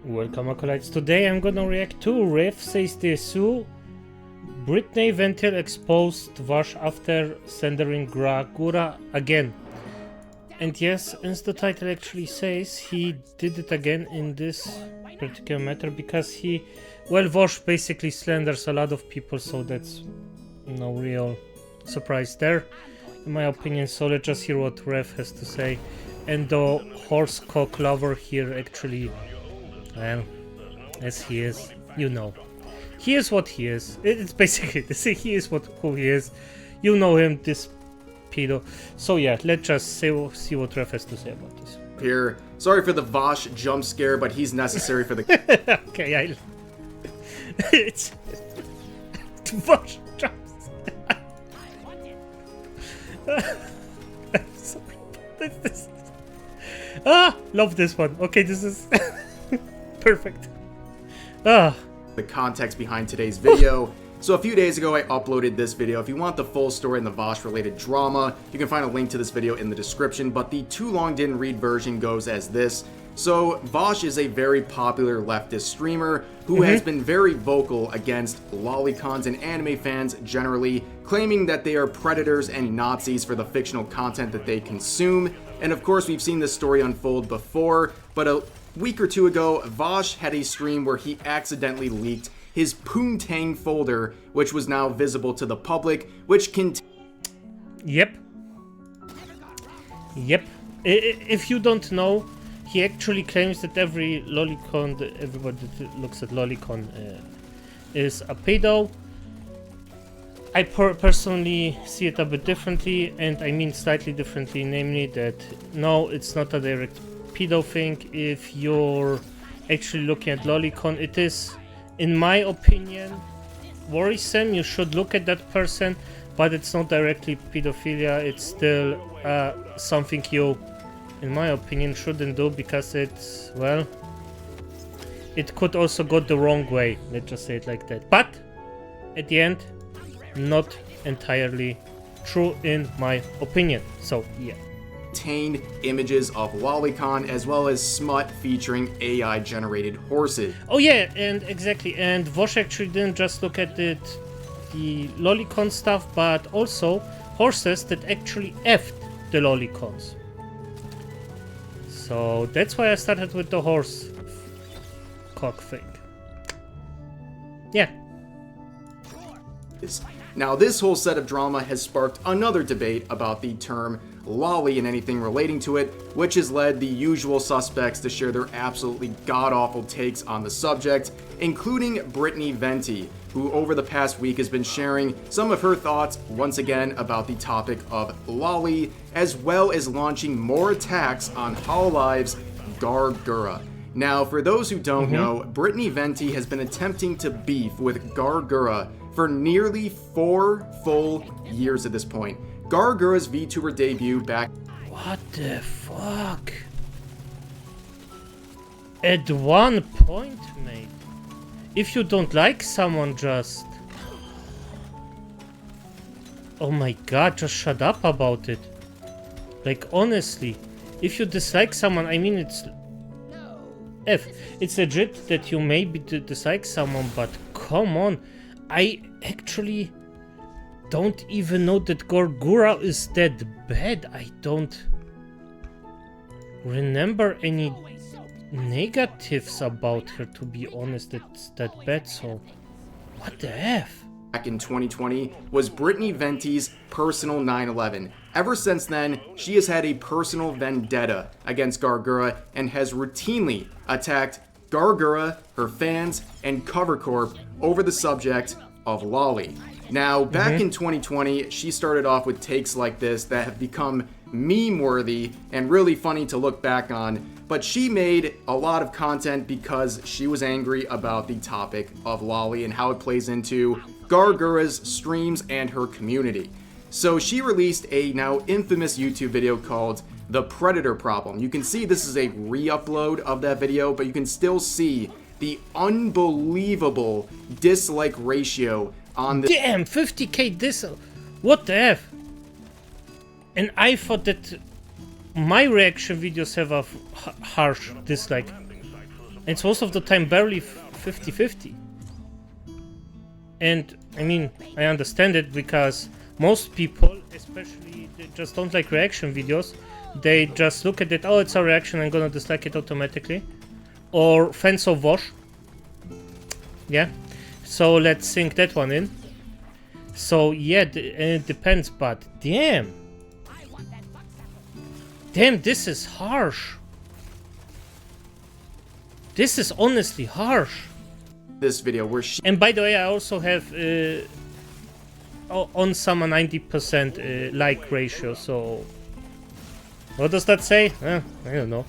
Welcome acolytes. Today I'm gonna react to Ref says desu, Brittany Venti exposed Vash after Slandering Gura again. And yes, as the title actually says, he did it again in this particular matter because Vash basically slanders a lot of people, so that's no real surprise there, in my opinion. So let's just hear what Ref has to say. And the horse cock lover here actually, well, as he is, you know. He is what he is. It's basically this. He is who he is. You know him, this pedo. So yeah, let's just see what Ref has to say about this. Here, sorry for the Vash jump scare, but he's necessary for the. Okay, it's Vash jumps. Sorry, this. Love this one. Okay, this is perfect. The context behind today's video. So a few days ago I uploaded this video. If you want the full story in the Vash related drama, you can find a link to this video in the description, but the too long didn't read version goes as this. So Vash is a very popular leftist streamer who has been very vocal against lolicons and anime fans generally, claiming that they are predators and Nazis for the fictional content that they consume. And of course we've seen this story unfold before, but a week or two ago, Vash had a stream where he accidentally leaked his Poontang folder, which was now visible to the public, which Yep. If you don't know, he actually claims that every lolicon, everybody that looks at lolicon is a pedo. I personally see it a bit differently, and I mean slightly differently, namely that no, it's not a direct pedo thing. If you're actually looking at lolicon, it is, in my opinion, worrisome. You should look at that person, but it's not directly pedophilia. It's still something you, in my opinion, shouldn't do, because it's, well, it could also go the wrong way, let's just say it like that. But at the end, not entirely true in my opinion. So yeah, contained images of lolicon as well as smut featuring AI generated horses. Oh yeah, and exactly, and Vosh actually didn't just look at the lolicon stuff, but also horses that actually effed the lolicons. So that's why I started with the horse cock thing. Yeah. Now this whole set of drama has sparked another debate about the term lolly and anything relating to it, which has led the usual suspects to share their absolutely god-awful takes on the subject, including Brittany Venti, who over the past week has been sharing some of her thoughts once again about the topic of lolly, as well as launching more attacks on Hololive's Gura. Now, for those who don't know, Brittany Venti has been attempting to beef with Gura for nearly 4 full years at this point. Gura's VTuber debut back. What the fuck? At one point, mate. If you don't like someone, just... oh my god, just shut up about it. Like, honestly. If you dislike someone, I mean, it's... It's legit that you maybe dislike someone, but come on. I actually don't even know that Gura is that bad. I don't remember any negatives about her, to be honest. It's that bad, so what the F? Back in 2020 was Brittany Venti's personal 9/11. Ever since then, she has had a personal vendetta against Gura and has routinely attacked Gura, her fans, and Cover Corp over the subject of lolly. Now, back in 2020, she started off with takes like this that have become meme-worthy and really funny to look back on, but she made a lot of content because she was angry about the topic of lolly and how it plays into Gura's streams and her community. So she released a now infamous YouTube video called The Predator Problem. You can see this is a re-upload of that video, but you can still see the unbelievable dislike ratio on the— Damn, 50k dislike. What the F? And I thought that my reaction videos have a harsh dislike. It's most of the time barely 50-50. And I mean, I understand it because most people, especially, they just don't like reaction videos. They just look at it, oh, it's a reaction, I'm gonna dislike it automatically. Or fans of wash. Yeah. So let's sink that one in. So yeah, it depends, but damn. Damn, this is harsh. This is honestly harsh. This video where she And by the way, I also have on some a 90% like ratio, so what does that say? I don't know.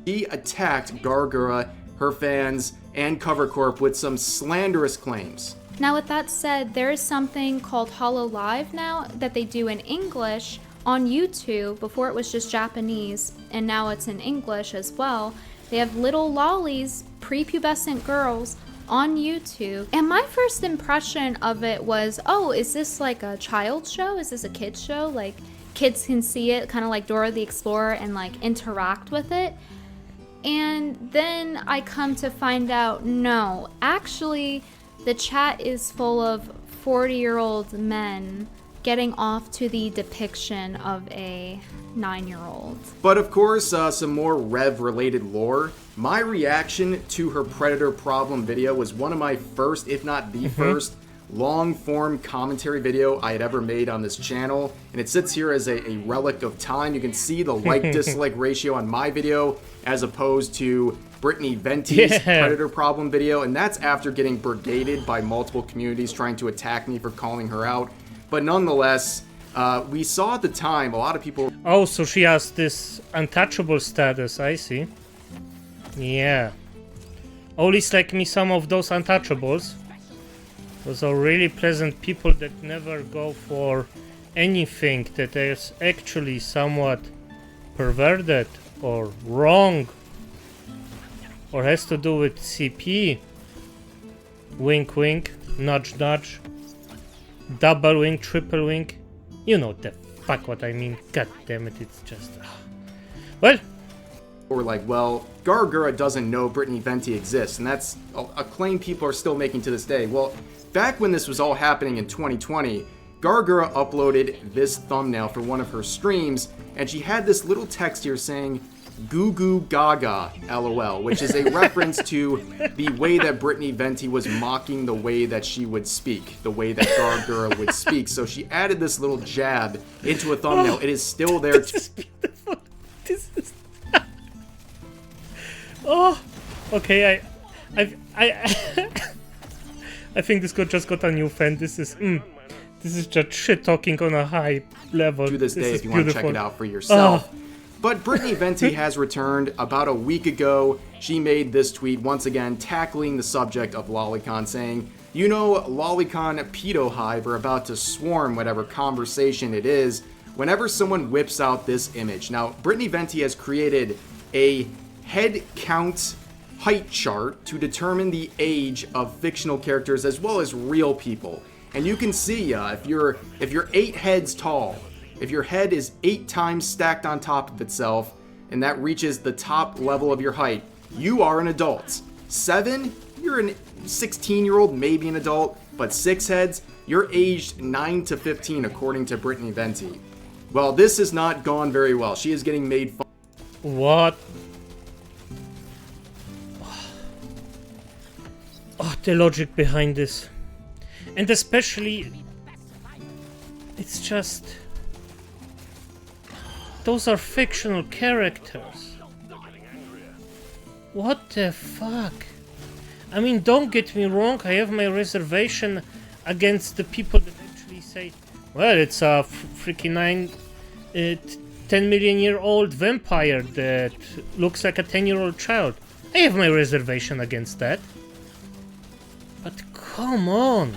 She attacked Gura, her fans, and CoverCorp with some slanderous claims. Now with that said, there is something called Hollow Live now that they do in English on YouTube. Before it was just Japanese, and now it's in English as well. They have little lollies, prepubescent girls on YouTube. And my first impression of it was, oh, is this like a child show? Is this a kid's show? Like kids can see it, kind of like Dora the Explorer, and like interact with it. And then I come to find out, no, actually the chat is full of 40-year-old men getting off to the depiction of a 9-year-old. But of course, some more Rev-related lore. My reaction to her Predator Problem video was one of my first, if not the first, long-form commentary video I had ever made on this channel. And it sits here as a relic of time. You can see the like-dislike ratio on my video as opposed to Brittany Venti's Predator Problem video. And that's after getting brigaded by multiple communities trying to attack me for calling her out. But nonetheless, we saw at the time a lot of people... Oh, so she has this untouchable status, I see. Yeah. Always like me, some of those untouchables. Those are really pleasant people that never go for anything that is actually somewhat perverted or wrong. Or has to do with CP. Wink wink, nudge nudge. Double wink, triple wink. You know the fuck what I mean. God damn it, it's just... Well... Or like, well, Gura doesn't know Brittany Venti exists, and that's a claim people are still making to this day. Well, back when this was all happening in 2020, Gura uploaded this thumbnail for one of her streams, and she had this little text here saying, "Goo goo gaga, lol," which is a reference to the way that Brittany Venti was mocking the way that she would speak, the way that Gura would speak. So she added this little jab into a thumbnail. It is still there. This is beautiful. This is... Oh, okay, I think this just got a new fan. This is just shit talking on a high level. To this day, if you want to check it out for yourself. But Brittany Venti has returned. About a week ago, she made this tweet once again tackling the subject of Lolicon, saying, "You know, Lolicon pedo hive are about to swarm whatever conversation it is whenever someone whips out this image." Now, Brittany Venti has created a head count height chart to determine the age of fictional characters as well as real people. And you can see if you're 8 heads tall, if your head is 8 times stacked on top of itself, and that reaches the top level of your height, you are an adult. 7, you're a 16-year-old, maybe an adult, but 6 heads, you're aged 9 to 15 according to Brittany Venti. Well, this has not gone very well. She is getting made fun. What? Oh, the logic behind this. And especially, it's just... Those are fictional characters. What the fuck? I mean, don't get me wrong, I have my reservation against the people that actually say, well, it's a freaking 10 million year old vampire that looks like a 10-year-old child. I have my reservation against that. But come on.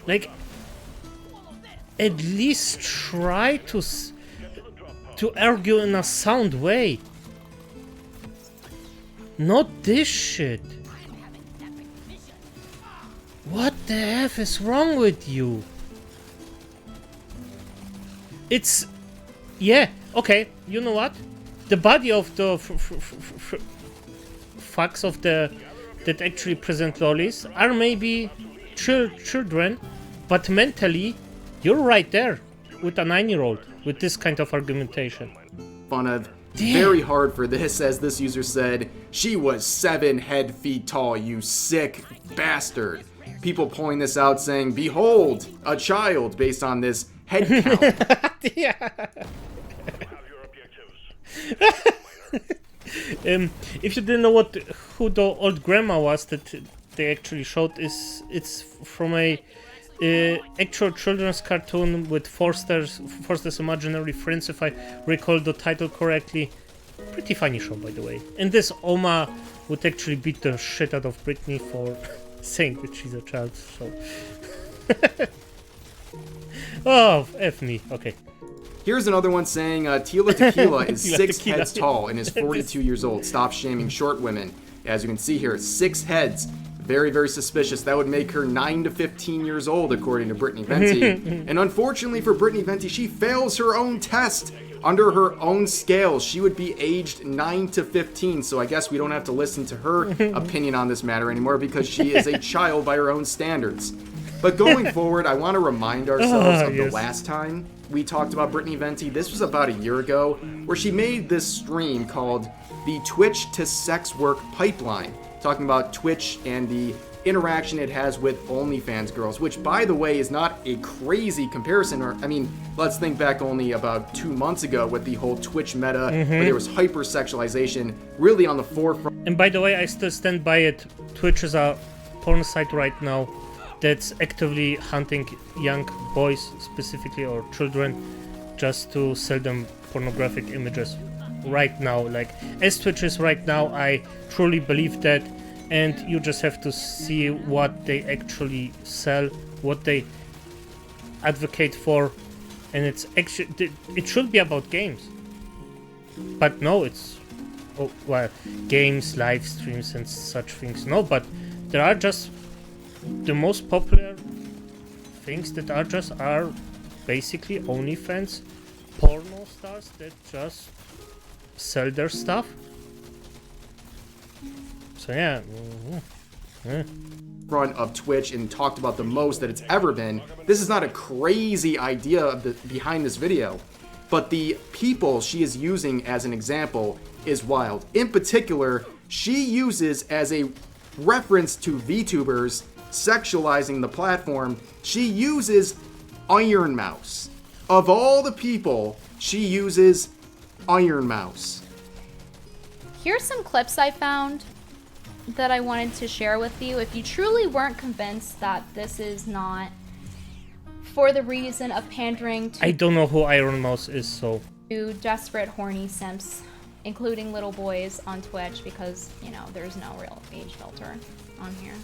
Like, at least try to argue in a sound way. Not this shit. What the F is wrong with you? It's... Yeah, okay, you know what? the body of the fucks of the that actually present lolis are maybe children, but mentally you're right there with a 9-year-old with this kind of argumentation. Fun of very hard for this, as this user said, she was 7 feet tall, you sick bastard. People pulling this out saying, behold, a child, based on this head count. Yeah. If you didn't know who the old grandma was that they actually showed, it's from a actual children's cartoon with Forster's Imaginary Friends, if I recall the title correctly. Pretty funny show, by the way. And this Oma would actually beat the shit out of Brittany for saying that she's a child. So, oh, F me. Okay. Here's another one saying, Tila Tequila is 6 heads tall and is 42 years old. Stop shaming short women. As you can see here, 6 heads. Very, very suspicious. That would make her 9 to 15 years old, according to Brittany Venti. And unfortunately for Brittany Venti, she fails her own test. Under her own scales, she would be aged 9 to 15. So I guess we don't have to listen to her opinion on this matter anymore because she is a child by her own standards. But going forward, I want to remind ourselves of the last time we talked about Brittany Venti. This was about a year ago, where she made this stream called the Twitch to Sex Work Pipeline, talking about Twitch and the interaction it has with OnlyFans girls, which, by the way, is not a crazy comparison. Or, I mean, let's think back only about 2 months ago with the whole Twitch meta, where there was hypersexualization really on the forefront. And by the way, I still stand by it. Twitch is a porn site right now that's actively hunting young boys specifically, or children, just to sell them pornographic images right now. Like, as Twitch is right now, I truly believe that, and you just have to see what they actually sell, what they advocate for, and it's actually, it should be about games. But no, it's, oh, well, games, live streams and such things. No, but there are just the most popular things that are basically OnlyFans porno stars that just sell their stuff. So yeah. Front of Twitch and talked about the most that it's ever been. This is not a crazy idea behind this video, but the people she is using as an example is wild. In particular, she uses as a reference to VTubers sexualizing the platform, she uses Iron Mouse. Of all the people, she uses Iron Mouse. Here's some clips I found that I wanted to share with you. If you truly weren't convinced that this is not for the reason of pandering to I don't know who Iron Mouse is, so desperate horny simps, including little boys on Twitch, because, you know, there's no real age filter on here.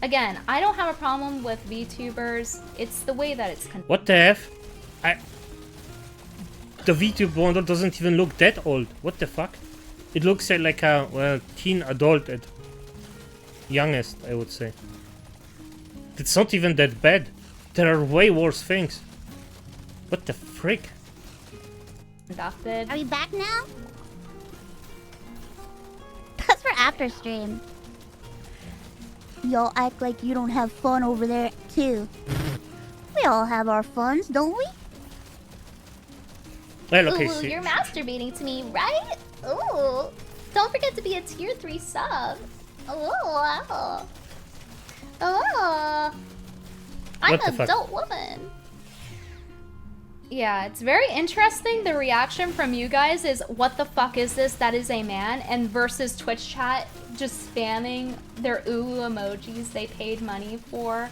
Again, I don't have a problem with VTubers. It's the way that it's what the F? The VTube model doesn't even look that old. What the fuck? It looks like a, well, teen adult at youngest, I would say. It's not even that bad. There are way worse things. What the frick? conducted. Are we back now? That's for after stream. Y'all act like you don't have fun over there, too. We all have our funs, don't we? Well, okay, Ooh, you're masturbating to me, right? Ooh. Don't forget to be a tier 3 sub. Ooh, wow. Oh. I'm an adult woman. Yeah, it's very interesting. The reaction from you guys is, what the fuck is this? That is a man. And versus Twitch chat just spamming their ooh emojis they paid money for.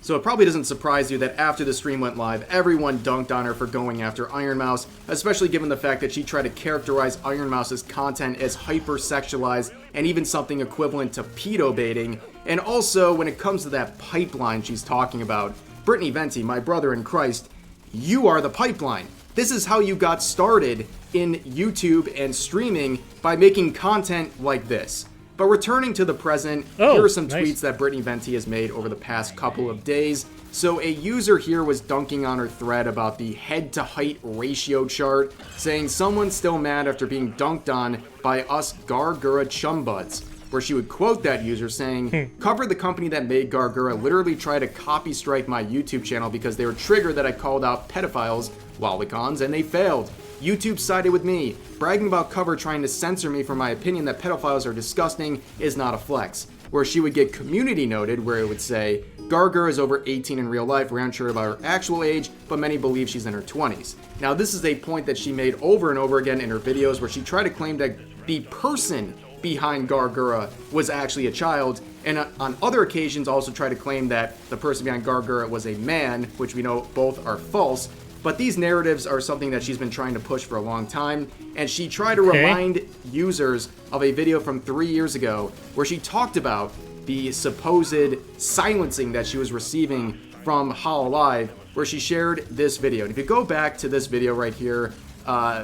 So it probably doesn't surprise you that after the stream went live, everyone dunked on her for going after Iron Mouse, especially given the fact that she tried to characterize Iron Mouse's content as hyper-sexualized and even something equivalent to pedo baiting. And also, when it comes to that pipeline she's talking about, Brittany Venti, my brother in Christ, you are the pipeline. This is how you got started in YouTube and streaming, by making content like this. But returning to the present, Oh, here are some nice. tweets that Brittany Venti has made over the past couple of days. So a user here was dunking on her thread about the head-to-height ratio chart, saying someone's still mad after being dunked on by us Gura chumbuds, where she would quote that user saying, cover the company that made Gura literally try to copy strike my YouTube channel because they were triggered that I called out pedophiles, lolicons, and they failed. YouTube sided with me. Bragging about Cover trying to censor me for my opinion that pedophiles are disgusting is not a flex. Where she would get community noted, where it would say, Gura is over 18 in real life, we're unsure about her actual age, but many believe she's in her 20s. Now this is a point that she made over and over again in her videos where she tried to claim that the person behind Gura was actually a child, and on other occasions also tried to claim that the person behind Gura was a man, which we know both are false. But these narratives are something that she's been trying to push for a long time, and she tried to remind users of a video from 3 years ago where she talked about the supposed silencing that she was receiving from HoloLive, where she shared this video. And if you go back to this video right here,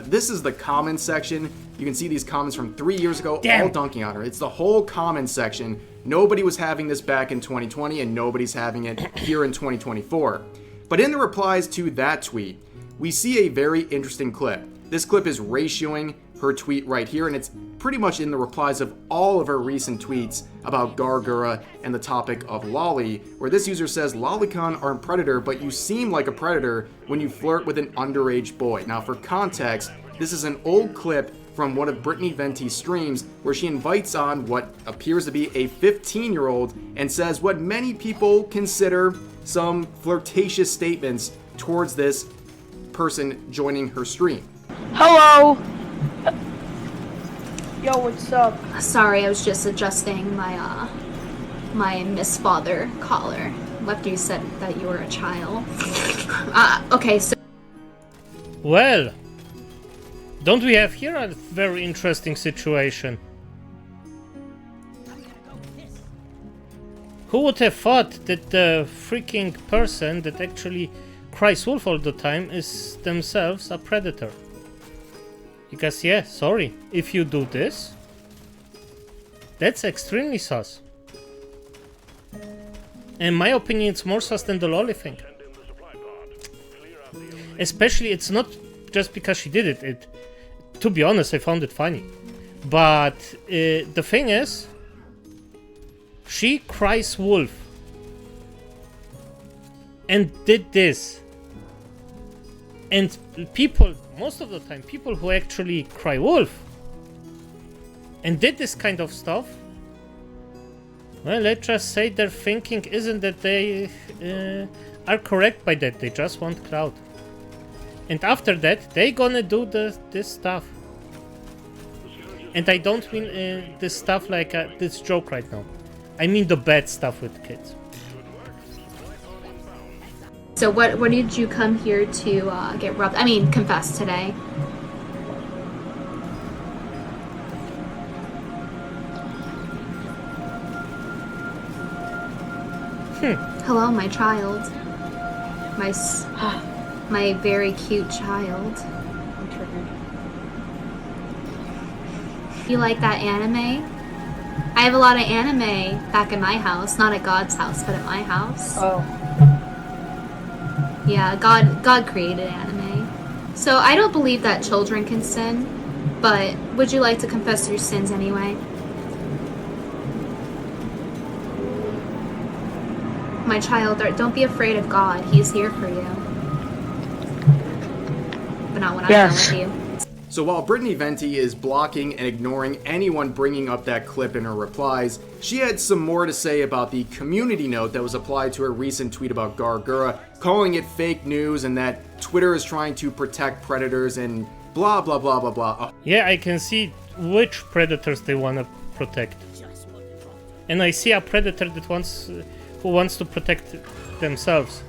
this is the comments section. You can see these comments from 3 years ago, all dunking on her. It's the whole comments section. Nobody was having this back in 2020, and nobody's having it here in 2024. But in the replies to that tweet, we see a very interesting clip. This clip is ratioing her tweet right here, and it's pretty much in the replies of all of her recent tweets about Gura and the topic of lolly, where this user says, lolicon aren't predator, but you seem like a predator when you flirt with an underage boy. Now for context, this is an old clip from one of Brittany Venti's streams where she invites on what appears to be a 15-year-old and says what many people consider some flirtatious statements towards this person joining her stream. Hello! Yo, what's up? Sorry, I was just adjusting my my Miss Father collar. After you said that you were a child. Okay, so Well, don't we have here a very interesting situation? Who would have thought that the freaking person that actually cries wolf all the time is themselves a predator? Because yeah, sorry, if you do this, that's extremely sus. In my opinion, it's more sus than the lolly thing. Especially, it's not just because she did it. To be honest, I found it funny. But the thing is, she cries wolf and did this. And people, most of the time, people who actually cry wolf and did this kind of stuff, well, let's just say their thinking isn't that they are correct by that. They just want clout. And after that, they gonna do this stuff. And I don't mean this stuff like this joke right now. I mean the bad stuff with kids. So what did you come here to get rubbed? I mean, confess today. Hello, my child. My very cute child. I'm triggered. You like that anime? I have a lot of anime back in my house, not at God's house, but at my house. Oh. Yeah, God created anime. So I don't believe that children can sin, but would you like to confess your sins anyway? My child, don't be afraid of God. He's here for you. But not when I'm done with you. So while Brittany Venti is blocking and ignoring anyone bringing up that clip in her replies, she had some more to say about the community note that was applied to her recent tweet about Gura, calling it fake news and that Twitter is trying to protect predators and blah blah blah blah blah. Yeah, I can see which predators they want to protect. And I see a predator that who wants to protect themselves.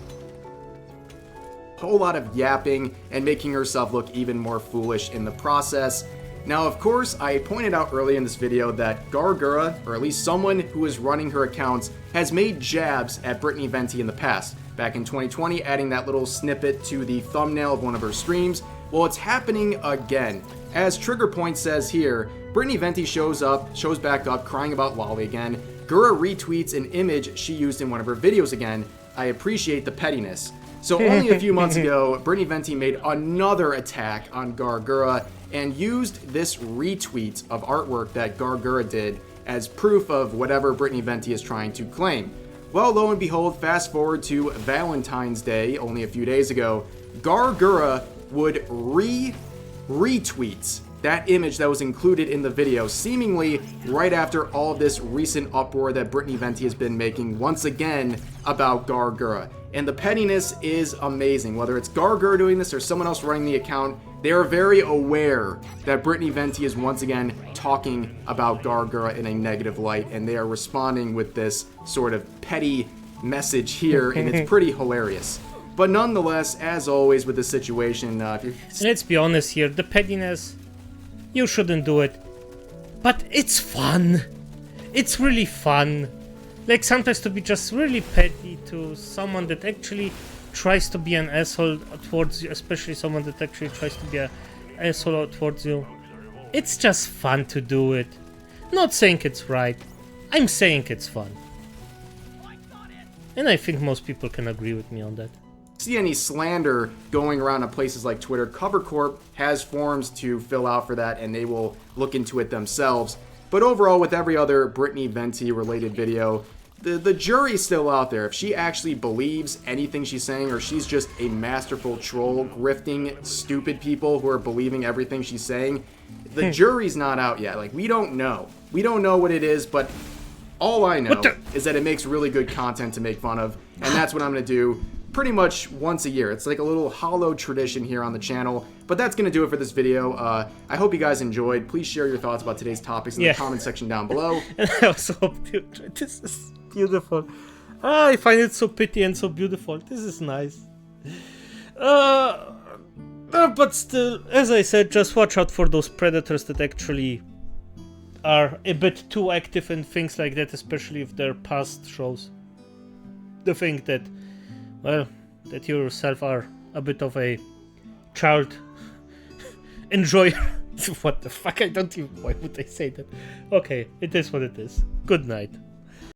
Whole lot of yapping and making herself look even more foolish in the process. Now, of course, I pointed out earlier in this video that Gura, or at least someone who is running her accounts, has made jabs at Brittany Venti in the past. Back in 2020, adding that little snippet to the thumbnail of one of her streams, Well, it's happening again. As Trigger Point says here, Brittany Venti shows back up crying about Lolly again. Gura retweets an image she used in one of her videos again. I appreciate the pettiness. So only a few months ago, Brittany Venti made another attack on Gura and used this retweet of artwork that Gura did as proof of whatever Brittany Venti is trying to claim. Well, lo and behold, fast forward to Valentine's Day only a few days ago, Gura would retweet that image that was included in the video, seemingly right after all of this recent uproar that Brittany Venti has been making once again about Gura. And the pettiness is amazing. Whether it's Gura doing this or someone else running the account, they are very aware that Brittany Venti is once again talking about Gura in a negative light, and they are responding with this sort of petty message here, and it's pretty hilarious. But nonetheless, as always with the situation, let's be honest here, the pettiness, you shouldn't do it. But it's fun. It's really fun. Like sometimes to be just really petty to someone that actually tries to be an asshole towards you, especially someone that actually tries to be an asshole towards you. It's just fun to do it. Not saying it's right. I'm saying it's fun. And I think most people can agree with me on that. See any slander going around on places like Twitter, Cover Corp has forms to fill out for that, and they will look into it themselves. But overall, with every other Brittany Venti related video, the jury's still out there. If she actually believes anything she's saying, or she's just a masterful troll grifting stupid people who are believing everything she's saying, the jury's not out yet. Like, we don't know. We don't know what it is, but all I know is that it makes really good content to make fun of, and that's what I'm going to do pretty much once a year. It's like a little hollow tradition here on the channel. But that's going to do it for this video. I hope you guys enjoyed. Please share your thoughts about today's topics in the comment section down below. And I also hope you enjoyed. This is beautiful. I find it so pretty and so beautiful. This is nice. But still, as I said, just watch out for those predators that actually are a bit too active and things like that, especially if they're past shows. The thing that, well, that you yourself are a bit of a child enjoyer. What the fuck? I don't even. Why would I say that? Okay, it is what it is. Good night.